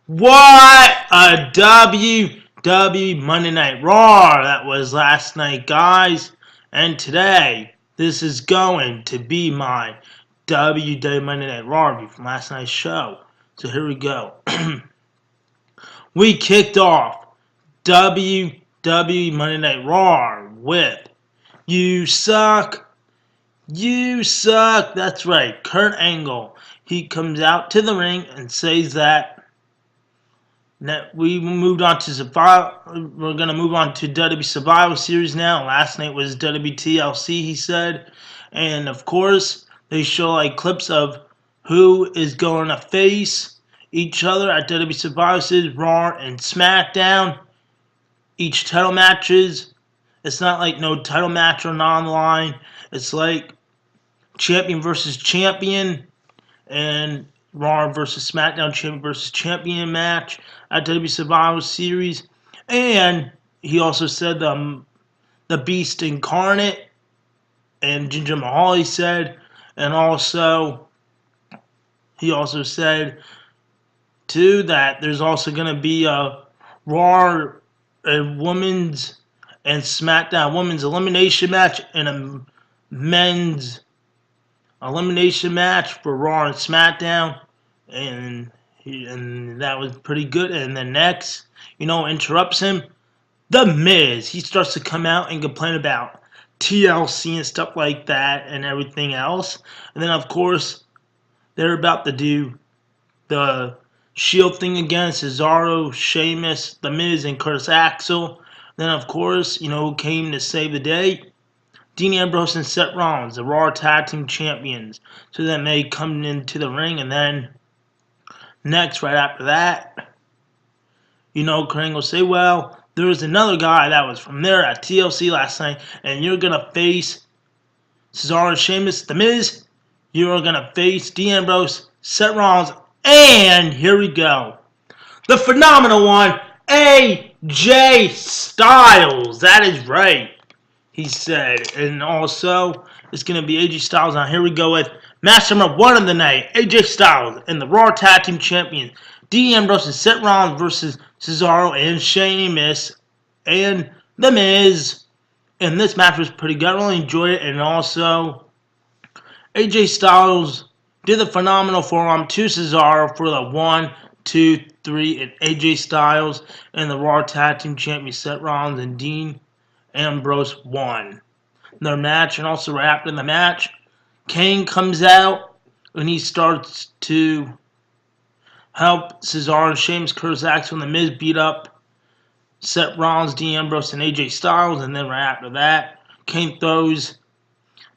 What a WWE Monday Night Raw that was last night, guys. And today, this is going to be my WWE Monday Night Raw review from last night's show. So here we go. We kicked off WWE Monday Night Raw with "You Suck, You Suck." That's right, Kurt Angle. He comes out to the ring and says that we moved on to Survival. We're gonna move on to WWE Survival Series now. Last night was WTLC, he said, and of course they show like clips of who is going to face each other at WWE Survival Series, Raw and SmackDown. Each title matches. It's not like no title match or not on the line. It's like champion versus champion and Raw versus SmackDown champion versus champion match at WWE Survivor Series. And he also said the Beast Incarnate and Jinder Mahal, he said. And also, he also said, too, that there's also going to be a Raw and Women's and SmackDown Women's Elimination match and a Men's Elimination match for Raw and SmackDown, and that was pretty good. And then next, interrupts him, The Miz. He starts to come out and complain about TLC and stuff like that and everything else. And then of course they're about to do the Shield thing again: Cesaro, Sheamus, The Miz, and Curtis Axel. Then of course, who came to save the day? Dean Ambrose and Seth Rollins, the Raw Tag Team Champions. So then they come into the ring, and then next, right after that, Kurt Angle will say, well, there was another guy that was from there at TLC last night, and you're going to face Cesaro and Sheamus, The Miz. You're going to face Dean Ambrose, Seth Rollins, and here we go. The phenomenal one, AJ Styles. That is right, he said. And also, it's going to be AJ Styles. Now, here we go with match number 1 of the night. AJ Styles and the Raw Tag Team Champions, Dean Ambrose and Seth Rollins versus Cesaro and Sheamus and The Miz. And this match was pretty good. I really enjoyed it. And also, AJ Styles did the phenomenal forearm to Cesaro for the 1, 2, 3, and AJ Styles and the Raw Tag Team Champions Seth Rollins and Dean Ambrose won their match. And also right after the match, Kane comes out and he starts to help Cesaro and Sheamus, Curtis Axel, and The Miz beat up Seth Rollins, Dean Ambrose, and AJ Styles. And then right after that, Kane throws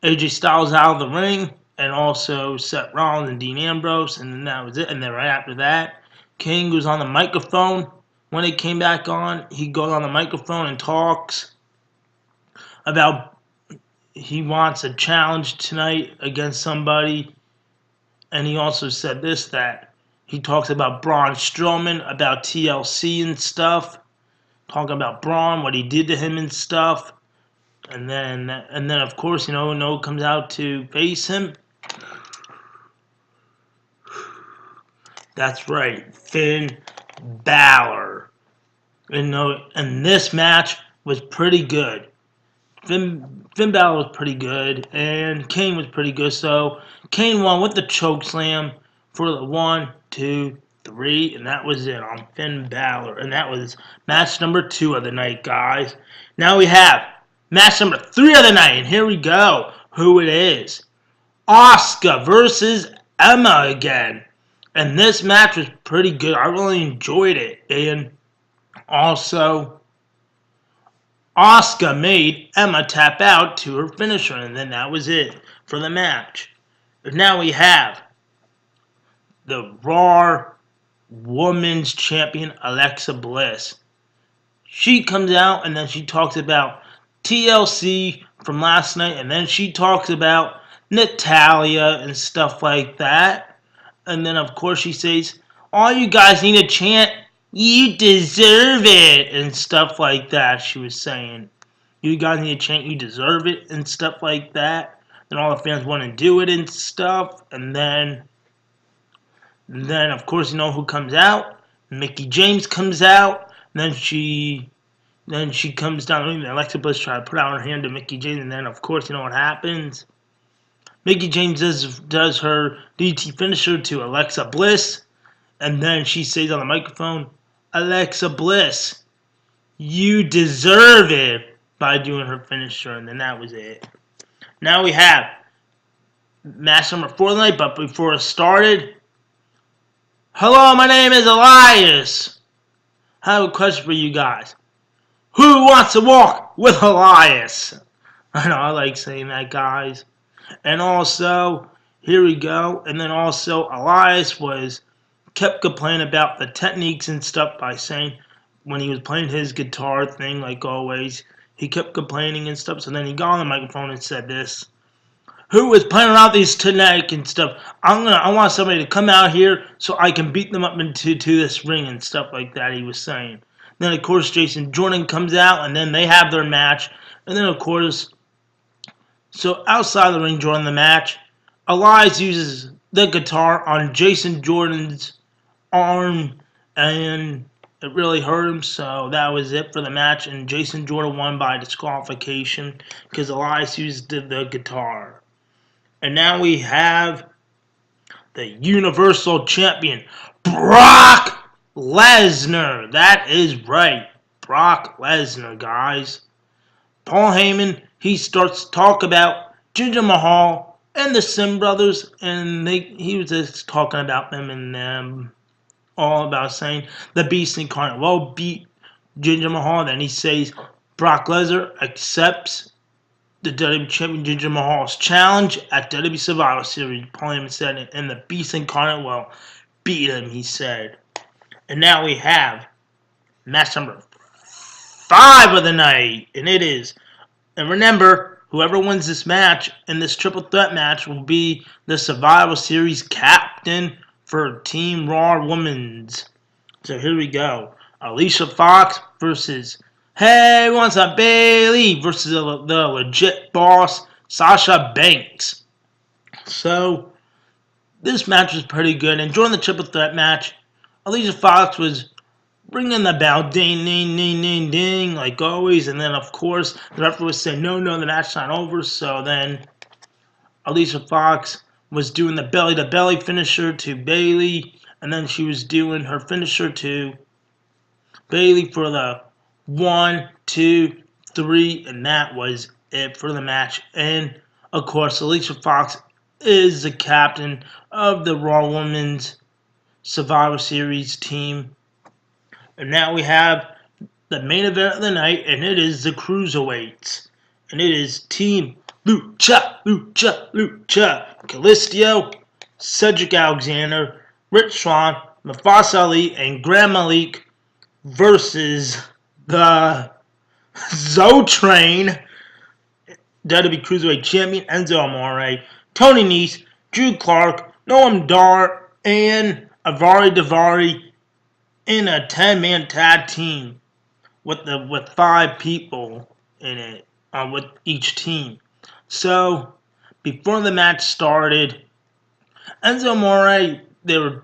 AJ Styles out of the ring and also Seth Rollins and Dean Ambrose, and then that was it. And then right after that, Kane goes on the microphone. When it came back on, he goes on the microphone and talks about he wants a challenge tonight against somebody. And he also said this, that he talks about Braun Strowman, about TLC and stuff, talking about Braun, what he did to him and stuff. And then of course, No comes out to face him. That's right, Finn Balor. And this match was pretty good. Finn Balor was pretty good, and Kane was pretty good. So Kane won with the choke slam for the 1, 2, 3, and that was it on Finn Balor. And that was match number 2 of the night, guys. Now we have match number 3 of the night, and here we go. Who it is? Asuka versus Emma again. And this match was pretty good. I really enjoyed it. And also, Asuka made Emma tap out to her finisher, and then that was it for the match. And now we have the Raw Women's Champion, Alexa Bliss. She comes out and then she talks about TLC from last night, and then she talks about Natalya and stuff like that. And then of course she says, all you guys need to chant, you deserve it, and stuff like that. She was saying, you guys need to chant, you deserve it, and stuff like that. Then all the fans want to do it and stuff. And then of course, who comes out? Mickie James comes out. Then she comes down. Alexa Bliss tries to put out her hand to Mickie James, and then of course you know what happens. Mickie James does her DT finisher to Alexa Bliss, and then she says on the microphone, "Alexa Bliss, you deserve it," by doing her finisher, and then that was it. Now we have match number 4 of the night, but before it started, hello, my name is Elias. I have a question for you guys. Who wants to walk with Elias? I know, I like saying that, guys. And also, here we go. And then also, Elias kept complaining about the techniques and stuff by saying when he was playing his guitar thing, like always, he kept complaining and stuff. So then he got on the microphone and said this. Who is playing around these techniques and stuff? I want somebody to come out here so I can beat them up into this ring and stuff like that, he was saying. Then, of course, Jason Jordan comes out, and then they have their match. And then, of course, so outside the ring during the match, Elias uses the guitar on Jason Jordan's arm, and it really hurt him. So that was it for the match, and Jason Jordan won by disqualification because Elias used the guitar. And now we have the Universal Champion, Brock Lesnar. That is right, Brock Lesnar, guys. Paul Heyman, he starts to talk about Jinder Mahal and the Sim brothers, and he was just talking about them and them, all about saying the Beast Incarnate will beat Jinder Mahal. Then he says Brock Lesnar accepts the WWE Champion Jinder Mahal's challenge at WWE Survivor Series. Paul Heyman said it, and the Beast Incarnate will beat him, he said. And now we have match number 5 of the night, and it is, and remember, whoever wins this match in this triple threat match will be the Survivor Series captain for Team Raw Women's. So here we go. Alicia Fox versus Hey, what's up, Bailey versus the legit boss, Sasha Banks. So this match was pretty good, and during the triple threat match, Alicia Fox was ringing the bell, ding, ding, ding, ding, ding, like always. And then, of course, the referee was saying, no, the match's not over. So then Alicia Fox was doing the belly-to-belly finisher to Bailey. And then she was doing her finisher to Bailey for the 1, 2, 3. And that was it for the match. And, of course, Alicia Fox is the captain of the Raw Women's Survivor Series team. And now we have the main event of the night, and it is the Cruiserweights. And it is Team Lucha, Lucha, Lucha. Calistio, Cedric Alexander, Rich Swann, Mustafa Ali, and Grand Malik versus the Zo-Train, WWE Cruiserweight Champion Enzo Amore, Tony Nese, Drew Clark, Noam Dar, and Avari Davari in a 10-man tag team with 5 people in it, with each team. So before the match started, Enzo Amore, they were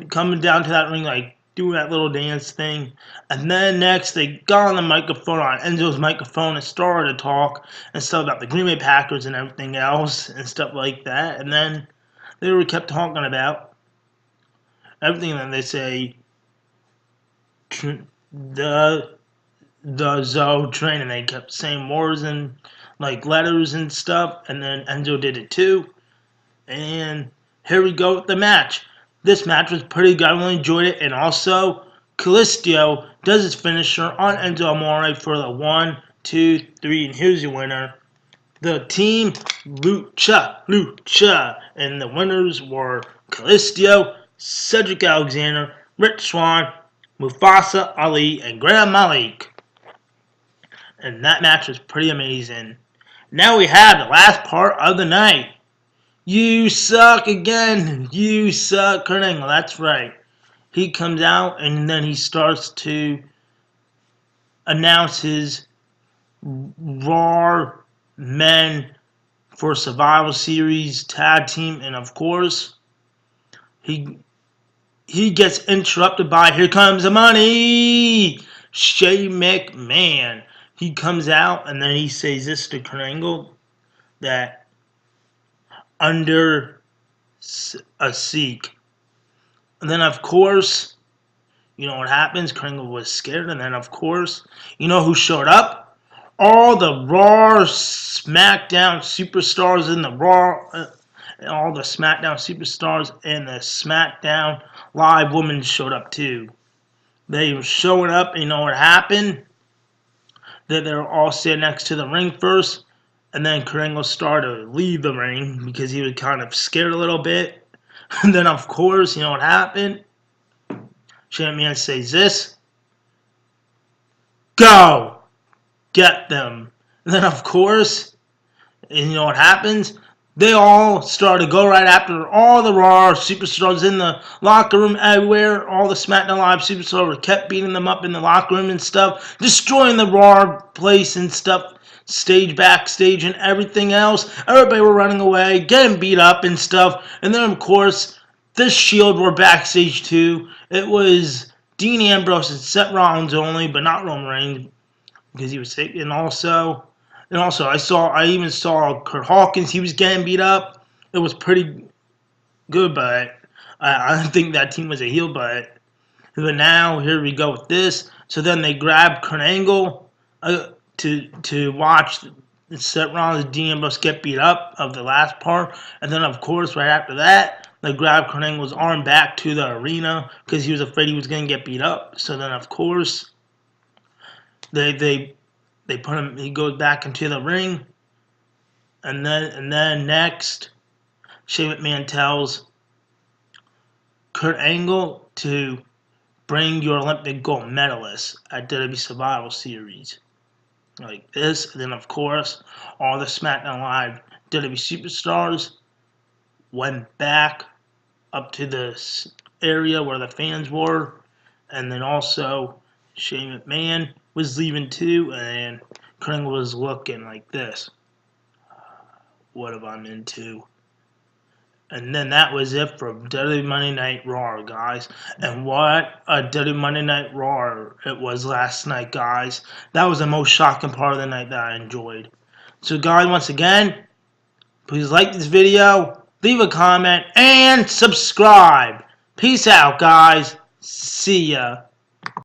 coming down to that ring, like doing that little dance thing, and then next they got on the microphone, on Enzo's microphone, and started to talk and stuff about the Green Bay Packers and everything else and stuff like that. And then they kept talking about everything, and then they say the Zo-Train, and they kept saying words and like letters and stuff, and then Enzo did it too. And here we go with the match. This match was pretty good. I really enjoyed it. And also, Calistio does his finisher on Enzo Amore for the 1, 2, 3, and here's your winner. The Team Lucha, Lucha. And the winners were Calistio, Cedric Alexander, Rich Swann, Mustafa Ali, and Grand Malik. And that match was pretty amazing. Now we have the last part of the night. You suck again. You suck, Kurt Angle. That's right. He comes out and then he starts to announce his Raw Men for Survival Series tag team. And of course, he he gets interrupted by, here comes the money, Shane McMahon. He comes out and then he says this to Kurt Angle, that under a Sikh. And then of course, you know what happens? Kurt Angle was scared, and then of course, you know who showed up? All the Raw, SmackDown superstars in the Raw, all the SmackDown superstars and the SmackDown Live women showed up too. They were showing up, and you know what happened? That they were all standing next to the ring first, and then Kurt Angle started to leave the ring because he was kind of scared a little bit. And then of course, you know what happened? Shane McMahon says this, go, get them. And then of course, and you know what happens? They all started to go right after all the Raw superstars in the locker room everywhere. All the SmackDown Live superstars kept beating them up in the locker room and stuff, destroying the Raw place and stuff, stage, backstage, and everything else. Everybody were running away, getting beat up and stuff. And then, of course, the Shield were backstage too. It was Dean Ambrose and Seth Rollins only, but not Roman Reigns because he was sick. And also, I even saw Kurt Hawkins. He was getting beat up. It was pretty good, but I think that team was a heel. But now here we go with this. So then they grabbed Kurt Angle to watch Seth Rollins and Dean Ambrose get beat up of the last part, and then of course right after that they grabbed Kurt Angle's arm back to the arena because he was afraid he was going to get beat up. So then of course they put him. He goes back into the ring, and then next, Shane McMahon tells Kurt Angle to bring your Olympic gold medalists at WWE Survival Series, like this. And then of course, all the SmackDown Live WWE superstars went back up to the area where the fans were, and then also Shane McMahon was leaving too, and Kurt Angle was looking like this. What have I been into? And then that was it for WWE Monday Night Raw, guys. And what a WWE Monday Night Raw it was last night, guys. That was the most shocking part of the night that I enjoyed. So, guys, once again, please like this video, leave a comment, and subscribe. Peace out, guys. See ya.